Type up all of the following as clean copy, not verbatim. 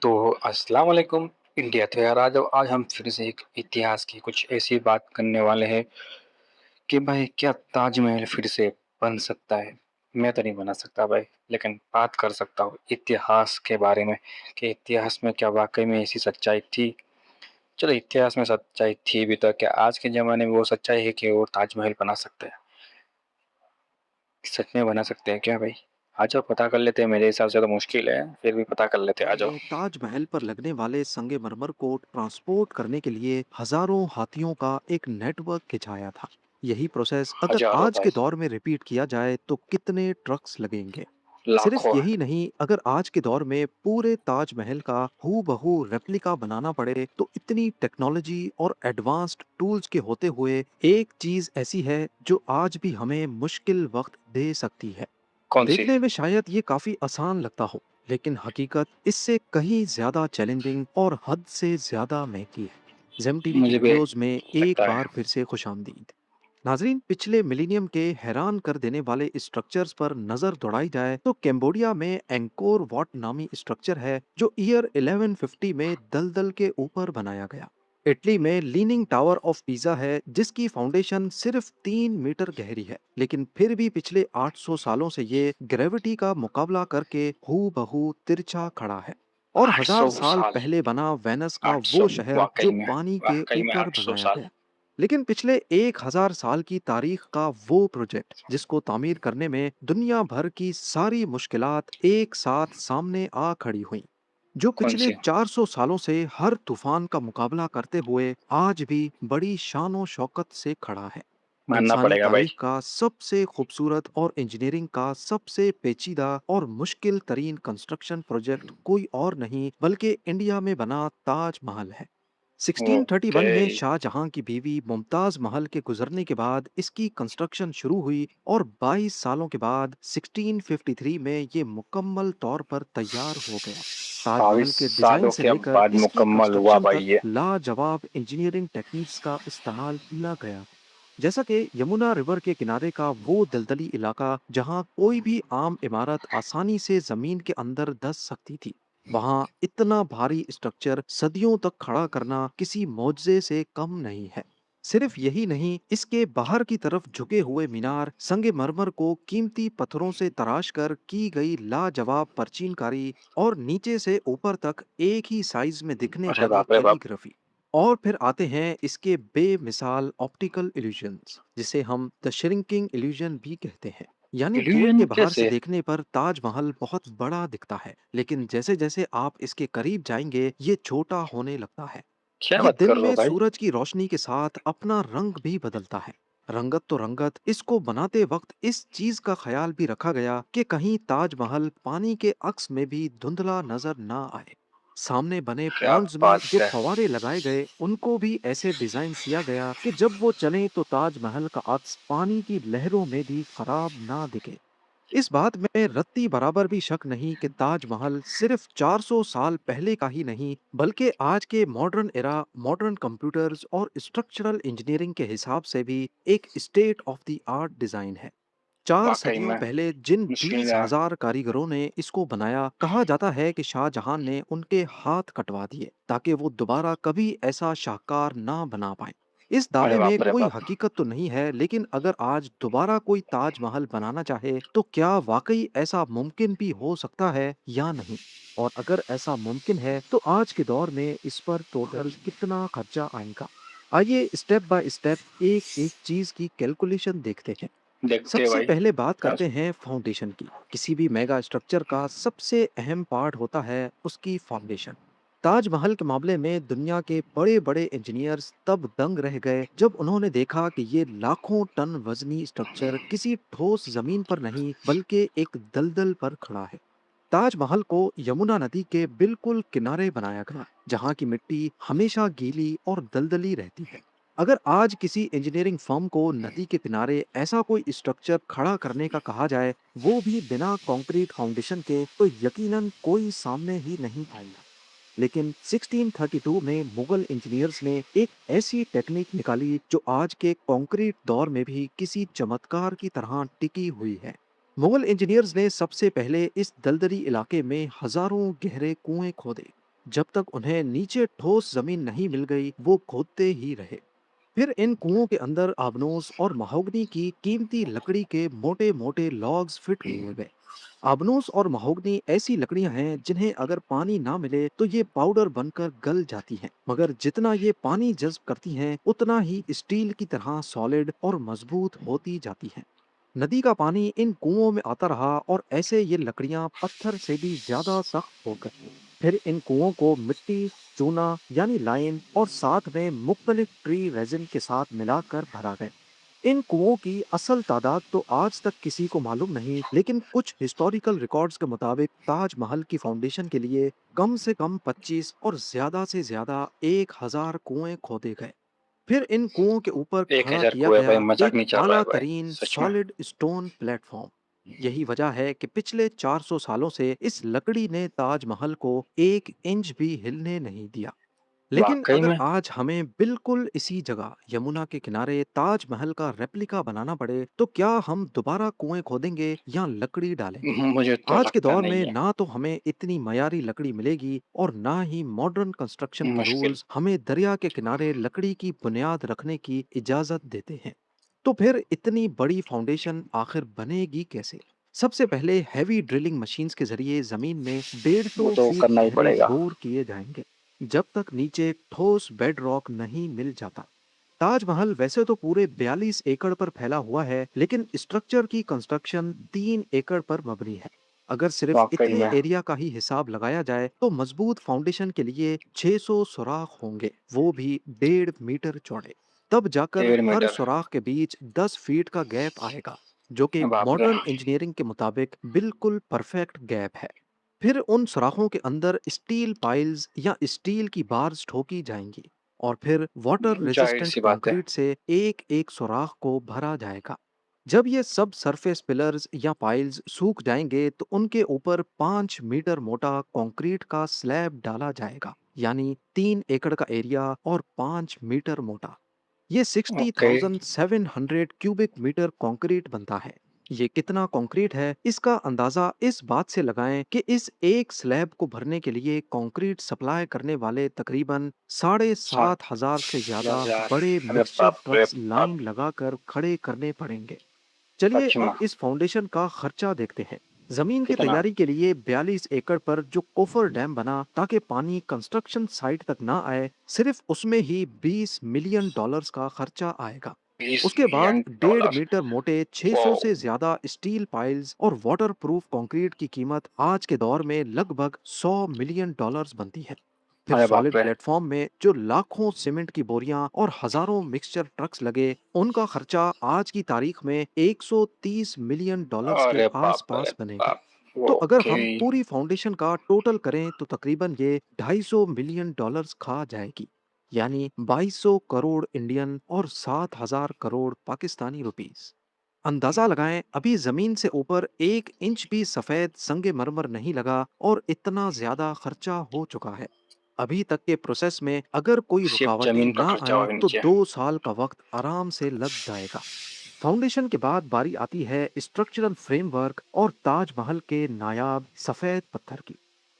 तो अस्सलाम वालेकुम इंडिया। तो यार आज हम फिर से एक इतिहास की कुछ ऐसी बात करने वाले हैं कि भाई क्या ताजमहल फिर से बन सकता है। मैं तो नहीं बना सकता भाई, लेकिन बात कर सकता हूँ इतिहास के बारे में कि इतिहास में क्या वाकई में ऐसी सच्चाई थी। चलो, इतिहास में सच्चाई थी भी तो क्या आज के ज़माने में वो सच्चाई है कि वो ताजमहल बना सकते हैं? सच में बना सकते हैं क्या भाई? आ जाओ पता कर लेते हैं। मेरे हिसाब से तो मुश्किल है, फिर भी पता कर लेते हैं, आ जाओ। ने ताजमहल पर लगने वाले संगमरमर को ट्रांसपोर्ट करने के लिए हजारों हाथियों का एक नेटवर्क खिंचाया था। यही प्रोसेस अगर हज़ारों आज भाई, के दौर में रिपीट किया जाए तो कितने ट्रक्स लगेंगे। सिर्फ लाखों। यही नहीं, अगर आज के दौर में पूरे ताजमहल का हूबहू रेप्लिका बनाना पड़े तो इतनी टेक्नोलॉजी और एडवांस्ड टूल्स के होते हुए एक चीज ऐसी है जो आज भी हमें मुश्किल वक्त दे सकती है। कौन सी? देखने में शायद ये काफी आसान लगता हो, लेकिन हकीकत इससे कहीं ज्यादा चैलेंजिंग और हद से ज्यादा महंगी है। जेम टीवी की मुझे भी वीडियोस में एक लगता है। बार फिर से खुशामदीद। नाजरीन, पिछले मिलीनियम के हैरान कर देने वाले स्ट्रक्चर्स पर नजर दौड़ाई जाए तो कैम्बोडिया में एंकोर वाट नामी स्ट्रक्चर है जो ईयर 1150 में दलदल के ऊपर बनाया गया। इटली में लीनिंग टावर ऑफ पीजा है जिसकी फाउंडेशन सिर्फ 3 मीटर गहरी है, लेकिन फिर भी पिछले 800 सालों से ये ग्रेविटी का मुकाबला करके हू बहू तिरछा खड़ा है। और 800 हजार साल साल। पहले बना वेनस का 800। वो शहर जो वाक़ई में, पानी के वाक़ई में ऊपर 800 बनाया साल। गया। लेकिन पिछले 1000 साल की तारीख का वो प्रोजेक्ट जिसको तामीर करने में दुनिया भर की सारी मुश्किलात एक साथ सामने आ खड़ी हुई, जो पिछले कौन-सी? 400 सालों से हर तूफान का मुकाबला करते हुए आज भी बड़ी शान शौकत से खड़ा है। मानना इंसानी पड़ेगा भाई। तारीख का सबसे खूबसूरत और इंजीनियरिंग का सबसे पेचीदा और मुश्किल तरीन कंस्ट्रक्शन प्रोजेक्ट कोई और नहीं बल्कि इंडिया में बना ताजमहल है। 1631 ओके। में शाहजहां की बीवी मुमताज महल के गुजरने के बाद इसकी कंस्ट्रक्शन शुरू हुई और 22 सालों के बाद 1653 में ये मुकम्मल तौर पर तैयार हो गया। 22 ताजमहल के डिजाइन सालों से के लेकर बाद इसकी मुकम्मल हुआ कंस्ट्रक्शन भाई तक ये। लाजवाब इंजीनियरिंग टेक्निक्स का इस्तेमाल किया गया। जैसा कि यमुना रिवर के किनारे का वो दलदली इलाका जहां कोई भी आम इमारत आसानी से जमीन के अंदर धंस सकती थी, वहां इतना भारी स्ट्रक्चर सदियों तक खड़ा करना किसी मौजजे से कम नहीं है। सिर्फ यही नहीं, इसके बाहर की तरफ झुके हुए मीनार संगमरमर को कीमती पत्थरों से तराश कर की गई लाजवाब परचीनकारी और नीचे से ऊपर तक एक ही साइज में दिखने अरे वाली बाप रे बाप! कैलीग्राफी। और फिर आते हैं इसके बेमिसाल ऑप्टिकल इल्यूजन्स, जिसे हम द श्रिंकिंग इल्यूजन भी कहते हैं। यानी दूर इल्यूजन के बाहर से कैसे? देखने पर ताजमहल बहुत बड़ा दिखता है, लेकिन जैसे जैसे आप इसके करीब जाएंगे ये छोटा होने लगता है। क्या ये बात दिन कर रहे हो में भाई? सूरज की रोशनी के साथ अपना रंग भी बदलता है। रंगत तो रंगत, इसको बनाते वक्त इस चीज का ख्याल भी रखा गया कि कहीं ताजमहल पानी के अक्स में भी धुंधला नजर ना आए। सामने बने क्या पॉन्ड्स में बात जो है! फवारे लगाए गए उनको भी ऐसे डिजाइन किया गया कि जब वो चले तो ताजमहल का अक्स पानी की लहरों में भी खराब ना दिखे। इस बात में रत्ती बराबर भी शक नहीं कि ताजमहल सिर्फ 400 साल पहले का ही नहीं बल्कि आज के मॉडर्न एरा, मॉडर्न कंप्यूटर्स और स्ट्रक्चरल इंजीनियरिंग के हिसाब से भी एक state of the art design है। चार वाक़ई सदियों में पहले जिन मुश्किल बीस है। हजार कारीगरों ने इसको बनाया, कहा जाता है कि शाहजहां ने उनके हाथ कटवा दिए ताकि वो दोबारा कभी ऐसा शाहकार ना बना पाए। इस अरे दावे में बाप रे कोई बाप! हकीकत तो नहीं है, लेकिन अगर आज दोबारा कोई ताजमहल बनाना चाहे तो क्या वाकई ऐसा मुमकिन भी हो सकता है या नहीं? और अगर ऐसा मुमकिन है तो आज के दौर में इस पर टोटल कितना खर्चा आएगा? आइए स्टेप बाय स्टेप एक एक चीज की कैलकुलेशन देखते हैं। देखते हैं सबसे भाई। पहले बात यार, करते हैं फाउंडेशन की। किसी भी मेगा स्ट्रक्चर का सबसे अहम पार्ट होता है उसकी फाउंडेशन। ताजमहल के मामले में दुनिया के बड़े बड़े इंजीनियर्स तब दंग रह गए जब उन्होंने देखा कि ये लाखों टन वजनी स्ट्रक्चर किसी ठोस जमीन पर नहीं बल्कि एक दलदल पर खड़ा है। ताजमहल को यमुना नदी के बिल्कुल किनारे बनाया गया, जहाँ की मिट्टी हमेशा गीली और दलदली रहती है। अगर आज किसी इंजीनियरिंग फर्म को नदी के किनारे ऐसा कोई स्ट्रक्चर खड़ा करने का कहा जाए, वो भी बिना कंक्रीट फाउंडेशन के, तो यकीनन कोई सामने ही नहीं आएगा। लेकिन 1632 में मुगल इंजीनियर्स ने एक ऐसी टेक्निक निकाली जो आज के कंक्रीट दौर में भी किसी चमत्कार की तरह टिकी हुई है। मुगल इंजीनियर्स ने सबसे पहले इस दलदली इलाके में हजारों गहरे कुएं खोदे। जब तक उन्हें नीचे ठोस जमीन नहीं मिल गई वो खोदते ही रहे। फिर इन कुओं के अंदर आबनोस और महोगनी की कीमती लकड़ी के मोटे मोटे लॉग्स फिट किए गए। आबनोस और महोगनी ऐसी लकड़ियां हैं जिन्हें अगर पानी ना मिले तो ये पाउडर बनकर गल जाती हैं, मगर जितना ये पानी जज्ब करती हैं उतना ही स्टील की तरह सॉलिड और मजबूत होती जाती हैं। नदी का पानी इन कुओं में आता रहा और ऐसे ये लकड़ियां पत्थर से भी ज्यादा सख्त हो गई। फिर इन कुओं को मिट्टी, चूना यानी लाइम और साथ में मुख्तलिफ ट्री रेजिन के साथ मिलाकर भरा गया। इन कुओं की असल तादाद तो आज तक किसी को मालूम नहीं, लेकिन कुछ हिस्टोरिकल रिकॉर्ड्स के मुताबिक ताजमहल की फाउंडेशन के लिए कम से कम 25 और ज्यादा से ज्यादा 1000 कुएं खोदे गए। फिर इन कुओं के ऊपर एक खड़ा हजार किया कुएं भाई, गया मजाक एक नहीं चल रहा आला है भाई। तरीन सच में। Solid stone platform. यही वजह है कि पिछले 400 सालों से इस लकड़ी ने ताजमहल को 1 इंच भी हिलने नहीं दिया। लेकिन वाकई अगर में। आज हमें बिल्कुल इसी जगह यमुना के किनारे ताजमहल का रेप्लिका बनाना पड़े तो क्या हम दोबारा कुएं खोदेंगे या लकड़ी डालेंगे? मुझे तो आज के लगता दौर नहीं में है। ना तो हमें इतनी मयारी लकड़ी मिलेगी और ना ही मॉडर्न कंस्ट्रक्शन के मुश्किल। रूल्स हमें दरिया के किनारे लकड़ी की बुनियाद रखने की इजाजत देते हैं। तो फिर इतनी बड़ी फाउंडेशन आखिर बनेगी कैसे? सबसे पहले हैवी ड्रिलिंग मशीन्स के जरिए जमीन में डेढ़ वो सौ तो फीट करना ही गहरे पड़ेगा। बोर किए जाएंगे जब तक नीचे ठोस बेड रॉक नहीं मिल जाता। ताजमहल वैसे तो पूरे 42 एकड़ पर फैला हुआ है, लेकिन स्ट्रक्चर की कंस्ट्रक्शन 3 एकड़ पर मबनी है। अगर सिर्फ वाकई इतने में। एरिया का ही हिसाब लगाया जाए तो मजबूत फाउंडेशन के लिए 600 सुराख होंगे, वो भी 1.5 मीटर चौड़े। तब जाकर डेढ़ हर मीटर सुराख के बीच 10 फीट का गैप आएगा, जो कि बाप रे। मॉडर्न इंजीनियरिंग के मुताबिक बिल्कुल परफेक्ट गैप है। फिर उन सुराखों के अंदर स्टील पाइल्स या स्टील की बार्स ठोकी जाएंगी और फिर वाटर जाहिर रेजिस्टेंट सी बात है। कंक्रीट से एक एक सुराख को भरा जाएगा। जब ये सब सरफेस पिलर्स या पाइल्स सूख जाएंगे तो उनके ऊपर 5 मीटर मोटा कंक्रीट का स्लैब डाला जाएगा, यानी 3 एकड़ का एरिया और 5 मीटर मोटा। ये ओके। 60,700 क्यूबिक मीटर कंक्रीट बनता है। ये कितना कंक्रीट है इसका अंदाजा इस बात से लगाएं कि इस एक स्लैब को भरने के लिए कंक्रीट सप्लाई करने वाले तकरीबन 7,500 से ज्यादा 7,000। बड़े अरे मिक्सचर बाप रे ट्रक्स बाप। लाइन लगाकर खड़े करने पड़ेंगे। चलिए सच में। अब इस फाउंडेशन का खर्चा देखते हैं। जमीन की कितना? तैयारी के लिए 42 एकड़ पर जो कोफर डैम बना ताकि पानी कंस्ट्रक्शन साइट तक ना आए, सिर्फ उसमें ही 20 मिलियन डॉलर्स का खर्चा आएगा। 20 उसके बाद मिलियन 1.5 डॉलर मीटर मोटे 600 वाह। से ज्यादा स्टील पाइल्स और वाटरप्रूफ कंक्रीट की कीमत आज के दौर में लगभग 100 मिलियन डॉलर्स बनती है। फिर अरे बाप सॉलिड रे। प्लेटफॉर्म में जो लाखों सीमेंट की बोरियां और हजारों मिक्सचर ट्रक्स लगे, उनका खर्चा आज की तारीख में 130 मिलियन डॉलर्स के अरे बाप रे आसपास बनेगा। बाप। तो अगर ओके। हम पूरी फाउंडेशन का टोटल करें तो तकरीबन ये 250 मिलियन डॉलर्स खा जाएगी, यानी 2200 करोड़ इंडियन और 7,000 करोड़ पाकिस्तानी रुपीस। अंदाजा लगाएं, अभी जमीन से ऊपर 1 इंच भी सफेद संगे मरमर नहीं लगा और इतना ज्यादा खर्चा हो चुका है। अभी तक के प्रोसेस में अगर कोई सिर्फ रुकावटें जमीन का ना खर्चा आए हुआ तो नीचे। 2 साल का वक्त आराम से लग जाएगा। फाउंडेशन के बाद बारी आती है स्ट्रक्चरल फ्रेमवर्क और ताजमहल के नायाब सफेद पत्थर की।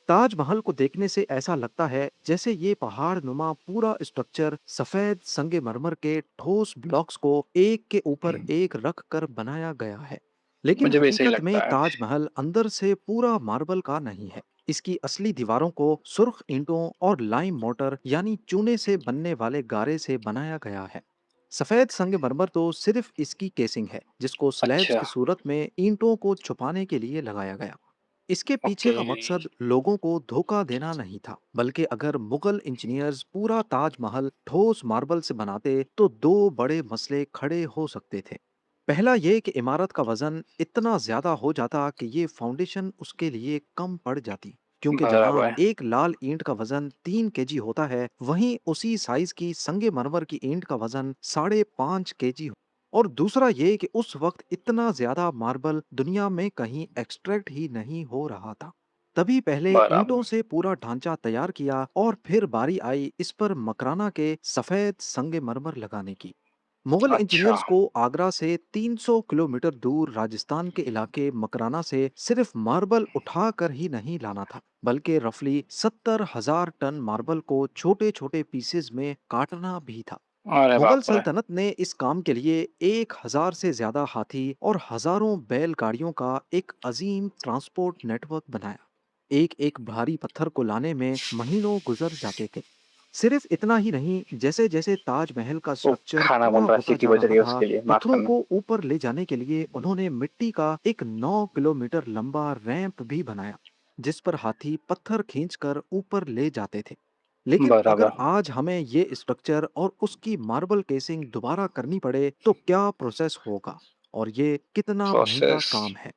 ताजमहल को देखने से ऐसा लगता है जैसे ये पहाड़ नुमा पूरा स्ट्रक्चर सफेद संगमरमर के ठोस ब्लॉक्स को एक के ऊपर एक रख कर बनाया गया है। लेकिन मुझे भी ऐसा ही हकीकत में लगता है। ताजमहल अंदर से पूरा मार्बल का नहीं है। इसकी असली दीवारों को सुर्ख ईंटों और लाइम मोटर यानी चूने से बनने वाले गारे से बनाया गया है। सफेद संगमरमर तो सिर्फ इसकी केसिंग है, जिसको स्लैब्स अच्छा। की सूरत में ईंटों को छुपाने के लिए लगाया गया। इसके पीछे ओके। का मकसद लोगों को धोखा देना नहीं था, बल्कि अगर मुगल इंजीनियर्स पूरा ताजमहल ठोस मार्बल से बनाते तो दो बड़े मसले खड़े हो सकते थे। पहला ये कि इमारत का वजन इतना ज्यादा हो जाता कि ये फाउंडेशन उसके लिए कम पड़ जाती, क्योंकि जहां बराबर। एक लाल ईंट का वजन 3 केजी होता है, वहीं उसी साइज की संगमरमर की ईंट का वजन 5.5 केजी। और दूसरा ये कि उस वक्त इतना ज्यादा मार्बल दुनिया में कहीं एक्सट्रैक्ट ही नहीं हो रहा था। तभी पहले ईंटों बराबर। से पूरा ढांचा तैयार किया और फिर बारी आई इस पर मकराना के सफेद संगमरमर लगाने की। मुगल अच्छा, इंजीनियर्स को आगरा से 300 किलोमीटर दूर राजस्थान के इलाके मकराना से सिर्फ मार्बल उठाकर ही नहीं लाना था, बल्कि रफली 70,000 टन मार्बल को छोटे छोटे पीसेस में काटना भी था। अरे मुगल बाप रे! सल्तनत ने इस काम के लिए 1,000 से ज्यादा हाथी और हजारों बैलगाड़ियों का एक अजीम ट्रांसपोर्ट नेटवर्क बनाया। एक एक भारी पत्थर को लाने में महीनों गुजर जाते थे। सिर्फ इतना ही नहीं, जैसे जैसे ताजमहल का वो स्ट्रक्चर खाना पूरा बन रहा है, होता सीटी जा बज रहा रही है था, उसके लिए, माफ़ पत्थरों करना। को ऊपर ले जाने के लिए उन्होंने मिट्टी का एक 9 किलोमीटर लंबा रैंप भी बनाया, जिस पर हाथी पत्थर खींचकर ऊपर ले जाते थे। लेकिन अगर बराबर, आज हमें ये स्ट्रक्चर और उसकी मार्बल केसिंग दोबारा करनी पड़े तो क्या प्रोसेस होगा, और ये कितना महंगा प्रोसेस काम है।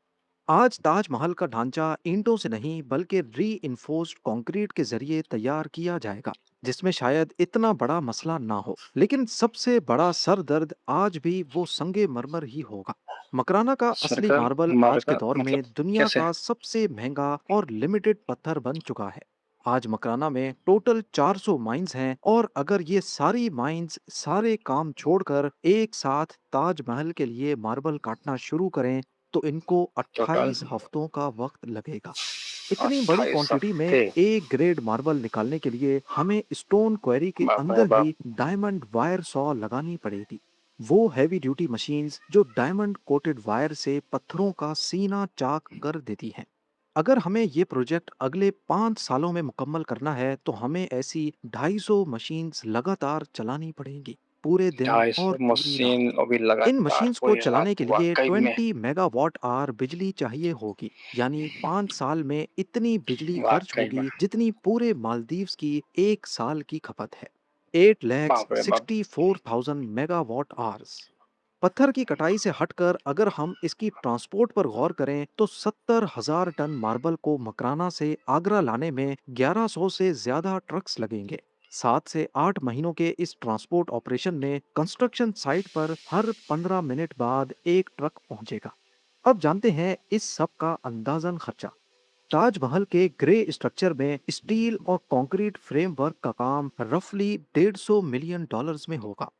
आज ताजमहल का ढांचा ईंटों से नहीं बल्कि री इन्फोर्स्ड कंक्रीट के जरिए तैयार किया जाएगा, जिसमें शायद इतना बड़ा मसला ना हो। लेकिन सबसे बड़ा सर दर्द आज भी वो संगे मरमर ही होगा। मकराना का असली सर्कल मार्बल आज के मार्कर दौर मतलब में दुनिया कैसे? का सबसे महंगा और लिमिटेड पत्थर बन चुका है। आज मकराना में टोटल 400 माइंस हैं, और अगर ये सारी माइंस सारे काम छोड़कर एक साथ ताजमहल के लिए मार्बल काटना शुरू करें तो इनको टोटल 28 हफ्तों का वक्त लगेगा। इतनी बड़ी 28 क्वांटिटी में हफ्ते। ए ग्रेड मार्बल निकालने के लिए हमें स्टोन क्वेरी के बाप रे अंदर बाप! ही डायमंड वायर सॉ लगानी पड़ेगी। वो हैवी ड्यूटी मशीन्स जो डायमंड कोटेड वायर से पत्थरों का सीना चाक कर देती हैं। अगर हमें ये प्रोजेक्ट अगले 5 सालों में मुकम्मल करना है तो हमें ऐसी 250 मशीन्स लगातार चलानी पड़ेंगी, पूरे दिन और 250 पूरी रात। मशीन अभी इन लगातार मशीन्स को पूरी रात, चलाने के लिए वाक़ई में, 20 मेगावाट आवर बिजली चाहिए होगी, यानी 5 साल में इतनी बिजली खर्च वाक़ई में। होगी जितनी पूरे मालदीव्स की एक साल की खपत है। 8 लैक्स बाप रे बाप! 64,000 मेगावाट आवर्स। पत्थर की कटाई से हटकर अगर हम इसकी ट्रांसपोर्ट पर गौर करें तो 70,000 टन मार्बल को मकराना से आगरा लाने में 1100 से ज्यादा ट्रक्स लगेंगे। 7 से 8 महीनों के इस ट्रांसपोर्ट ऑपरेशन में कंस्ट्रक्शन साइट पर हर 15 मिनट बाद एक ट्रक पहुंचेगा। अब जानते हैं इस सब का अंदाजन खर्चा। ताजमहल के ग्रे स्ट्रक्चर में स्टील और कंक्रीट फ्रेमवर्क का काम रफली 150 मिलियन डॉलर्स में होगा।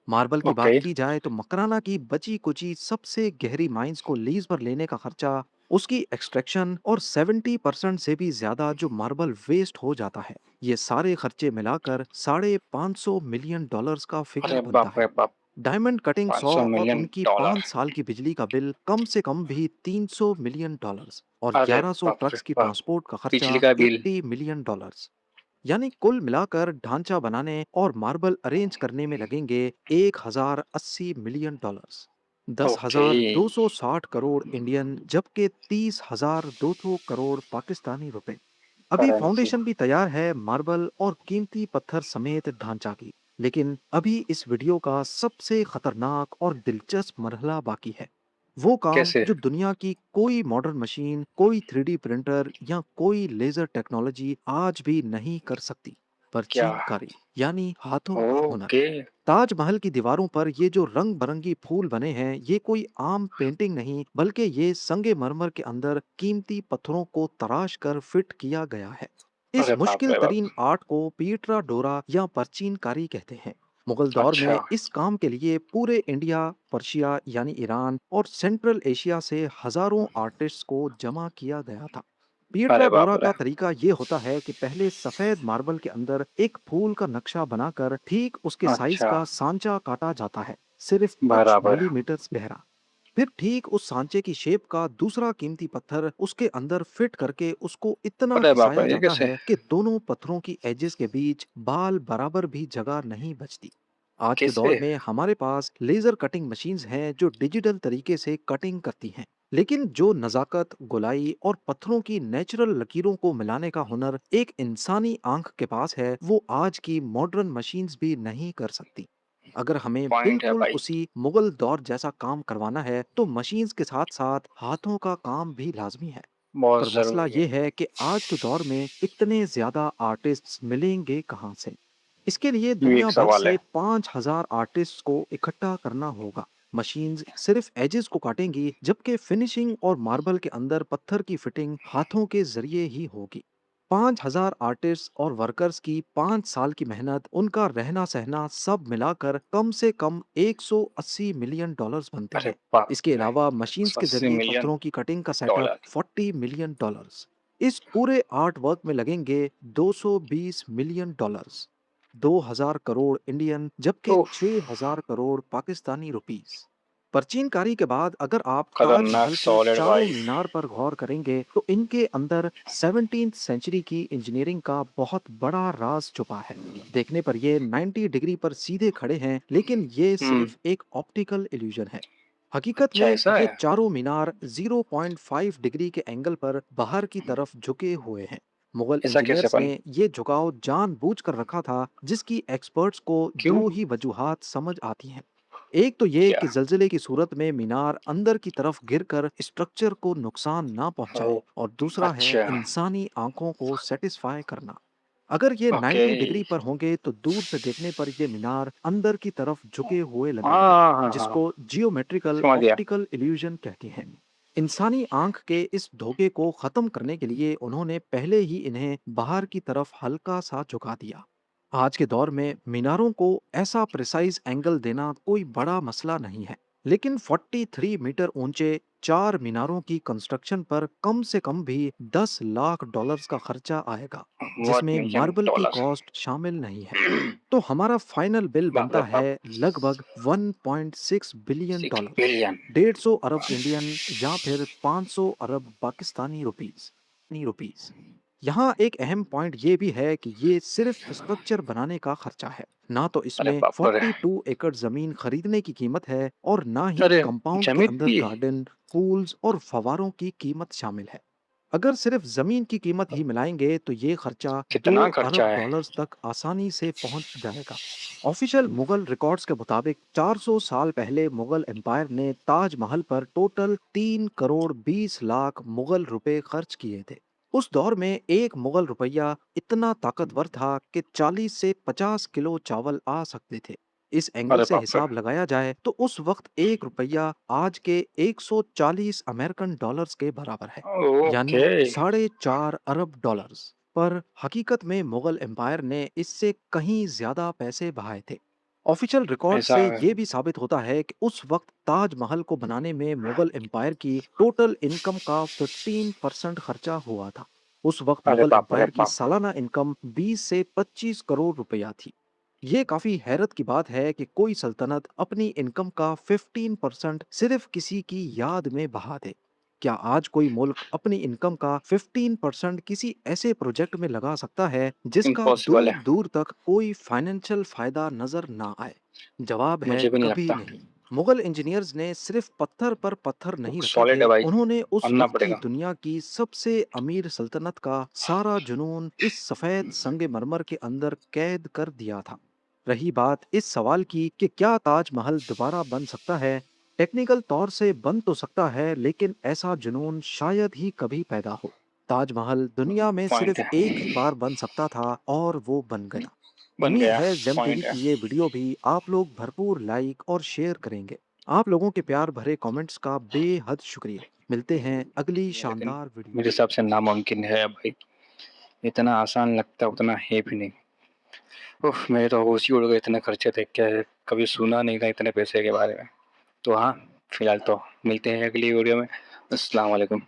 मार्बल की ओके, बात की जाए तो मकराना की बची कुची सबसे गहरी माइंस को लीज पर लेने का खर्चा, उसकी एक्सट्रैक्शन और 70% से भी ज्यादा जो मार्बल वेस्ट हो जाता है, ये सारे खर्चे मिलाकर 550 मिलियन डॉलर्स का फिगर अरे बनता बाप है। रे बाप! डायमंड कटिंग सॉ 500 और मिलियन उनकी डॉलर 5 साल की बिजली का बिल कम से कम भी 300 मिलियन डॉलर्स, और अरे 1100 बाप रे ट्रक्स की बाप! ट्रांसपोर्ट का बिजली खर्चा का बिल, 80 मिलियन डॉलर्स। यानी कुल मिलाकर ढांचा बनाने और मार्बल अरेंज करने में लगेंगे 1,080 मिलियन डॉलर्स। दस ओके, हजार दो सौ साठ करोड़ इंडियन, जबकि 30,200 करोड़ पाकिस्तानी रुपए। अभी करेंसी। फाउंडेशन भी तैयार है मार्बल और कीमती पत्थर समेत ढांचा की। लेकिन अभी इस वीडियो का सबसे खतरनाक और दिलचस्प मरहला बाकी है। वो काम कैसे? जो दुनिया की कोई मॉडर्न मशीन, कोई 3D प्रिंटर या कोई लेजर टेक्नोलॉजी आज भी नहीं कर सकती। क्या? पर्चीकारी, यानी हाथों का हुनर। ओके, ताजमहल की दीवारों पर ये जो रंग बरंगी फूल बने हैं, ये कोई आम पेंटिंग नहीं बल्कि ये संगे मरमर के अंदर कीमती पत्थरों को तराश कर फिट किया गया है। इस अरे बाप मुश्किल रे बाप! तरीन आर्ट को पीटरा डोरा या परचीनकारी कहते हैं। मुगल दौर अच्छा, में इस काम के लिए पूरे इंडिया, पर्शिया यानी ईरान और सेंट्रल एशिया से हजारों आर्टिस्ट्स को जमा किया गया था। पीटरा अरे डोरा बाप रे! का तरीका ये होता है कि पहले सफेद मार्बल के अंदर एक फूल का नक्शा बनाकर ठीक उसके साइज अच्छा, का सांचा काटा जाता है, सिर्फ कुछ बराबर। मिलीमीटर्स गहरा। फिर ठीक उस सांचे की शेप का दूसरा कीमती पत्थर उसके अंदर फिट करके उसको इतना अरे बाप घिसाया रे! ये जाता कैसे? है कि दोनों पत्थरों की एजेस के बीच बाल बराबर भी जगह नहीं बचती। आज के दौर कैसे? में हमारे पास लेजर कटिंग मशीन्स हैं जो डिजिटल तरीके से कटिंग करती हैं। लेकिन जो नजाकत, गोलाई और पत्थरों की नेचुरल लकीरों को मिलाने का हुनर एक इंसानी आंख के पास है, वो आज की मॉडर्न मशीन्स भी नहीं कर सकती। अगर हमें पॉइंट है बिल्कुल भाई, उसी मुगल दौर जैसा काम करवाना है तो मशीन्स के साथ साथ हाथों का काम भी लाजमी है। बहुत पर मसला ज़रूरी ये है। है कि आज के दौर में इतने ज्यादा आर्टिस्ट्स मिलेंगे कहाँ से। इसके लिए ये भी दुनिया एक भर सवाल से है। 5,000 आर्टिस्ट को इकट्ठा करना होगा। मशीन्स सिर्फ एजेस को काटेंगी, जबकि फिनिशिंग और मार्बल के अंदर पत्थर की फिटिंग हाथों के जरिए ही होगी। 5,000 आर्टिस्ट और वर्कर्स की 5 साल की मेहनत, उनका रहना सहना सब मिलाकर कम से कम 180 मिलियन डॉलर्स बनते अरे हैं। बाप इसके रे! अलावा मशीन्स के 180 जरिए मिलियन पत्थरों की कटिंग का सेटअप डॉलर। 40 million dollars. इस पूरे आर्ट वर्क में लगेंगे 220 मिलियन डॉलर्स, 2000 करोड़ इंडियन, जबकि उफ़! 6000 करोड़ पाकिस्तानी रुपीस। प्राचीनकारी के बाद अगर आप खतरनाक ताजमहल के सॉलिड चारों भाई। मीनार पर गौर करेंगे तो इनके अंदर 17th सेंचुरी की इंजीनियरिंग का बहुत बड़ा राज छुपा है। देखने पर ये 90 डिग्री पर सीधे खड़े हैं, लेकिन ये हुँ, सिर्फ एक ऑप्टिकल इल्यूजन है। हकीकत अच्छा में ऐसा ये है? चारों मीनार 0.5 डिग्री के एंगल पर बाहर की तरफ झुके हुए हैं। मुगल ऐसा कैसे इंजीनियर्स भाई? ने ये झुकाव जानबूझकर रखा था, जिसकी एक्सपर्ट्स को क्यों? दो ही वजूहात समझ आती हैं। एक तो ये क्या? कि जल्जले की सूरत में मीनार अंदर की तरफ गिरकर स्ट्रक्चर को नुकसान ना पहुंचाए, ओह! और दूसरा है अच्छा, इंसानी आंखों को सेटिस्फाई करना। अगर ये ओके। 90 डिग्री पर होंगे तो दूर से देखने पर ये मीनार अंदर की तरफ झुके हुए लगेंगे, हाँ, हाँ, हाँ, जिसको जियोमेट्रिकल समझ गया। ऑप्टिकल इल्यूजन कहते हैं। इंसानी आंख के इस धोखे को खत्म करने के लिए उन्होंने पहले ही इन्हें बाहर की तरफ हल्का सा झुका दिया। आज के दौर में मीनारों को ऐसा प्रिसाइज एंगल देना कोई बड़ा मसला नहीं है, लेकिन 43 मीटर ऊंचे चार मीनारों की कंस्ट्रक्शन पर कम से कम भी 10 लाख डॉलर्स का खर्चा आएगा, व्हाट जिसमें मिलियन मार्बल की डॉलर। कॉस्ट शामिल नहीं है। तो हमारा फाइनल बिल बाप रे बनता बाप! है लगभग 1.6 बिलियन 6 डॉलर, बिलियन। 150 अरब इंडियन या फिर 500 अरब पाकिस्तानी रुपीस। यहाँ एक अहम पॉइंट ये भी है कि ये सिर्फ स्ट्रक्चर बनाने का खर्चा है, ना तो अरे इसमें बाप रे! 42 एकड़ जमीन खरीदने की कीमत है, और ना ही अरे कंपाउंड के जमीन अंदर भी? गार्डन, पूल्स और फवारों की कीमत शामिल है। अगर सिर्फ जमीन की कीमत ही मिलाएंगे तो ये खर्चा 2 कितना खर्चा अरब है? डॉलर्स तक आसानी से पहुंच जाएगा। ऑफिशियल मुगल रिकॉर्ड्स के मुताबिक 400 साल पहले मुगल एम्पायर ने ताजमहल पर टोटल 3 करोड़ 20 लाख मुगल रुपए खर्च किए थे। उस दौर में एक मुगल रुपया इतना ताकतवर था कि 40 से 50 किलो चावल आ सकते थे। इस एंगल अरे से बाप रे! हिसाब लगाया जाए तो उस वक्त एक रुपया आज के 140 अमेरिकन डॉलर्स के बराबर है, यानी ओके, 4.5 अरब डॉलर्स। पर हकीकत में मुगल एम्पायर ने इससे कहीं ज्यादा पैसे बहाए थे। ऑफिशियल रिकॉर्ड ऐसा से है। ये भी साबित होता है कि उस वक्त ताजमहल को बनाने में मुगल एम्पायर की टोटल इनकम का 15% खर्चा हुआ था। उस वक्त अरे मुगल बाप रे एम्पायर की बाप! सालाना इनकम 20 से 25 करोड़ रुपया थी। ये काफी हैरत की बात है कि कोई सल्तनत अपनी इनकम का 15% सिर्फ किसी की याद में बहा दे। क्या आज कोई मुल्क अपनी इनकम का 15% किसी ऐसे प्रोजेक्ट में लगा सकता है जिसका इम्पॉसिबल दूर है। दूर तक कोई फाइनेंशियल फायदा नजर ना आए? जवाब है मुझे भी नहीं कभी लगता। नहीं। मुगल इंजीनियर्स ने सिर्फ पत्थर पर पत्थर नहीं रखे सॉलिड थे, है भाई, उन्होंने उस मानना वक्त की पड़ेगा। दुनिया की सबसे अमीर सल्तनत का सारा जुनून इस सफेद संगमरमर के अंदर कैद कर दिया था। रही बात इस सवाल की कि क्या ताजमहल दोबारा बन सकता है, टेक्निकल तौर से बन तो सकता है, लेकिन ऐसा जुनून शायद ही कभी पैदा हो। ताजमहल दुनिया में पॉइंट सिर्फ है, एक ही बार बन सकता था और वो बन गया। बन उम्मीद गया, है जेम टीवी पॉइंट है। की ये वीडियो भी आप लोग भरपूर लाइक और शेयर करेंगे। आप लोगों के प्यार भरे कमेंट्स का बेहद शुक्रिया। मिलते हैं अगली लेकिन शानदार वीडियो मेरे में। हिसाब से नामुमकिन है भाई, इतना आसान लगता है उतना है भी नहीं। उफ़! मेरे तो होश ही उड़ गए इतने खर्चे देख के, कभी सुना नहीं था इतने पैसे के बारे में। तो हाँ, फिलहाल तो मिलते हैं अगली वीडियो में। अस्सलाम वालेकुम।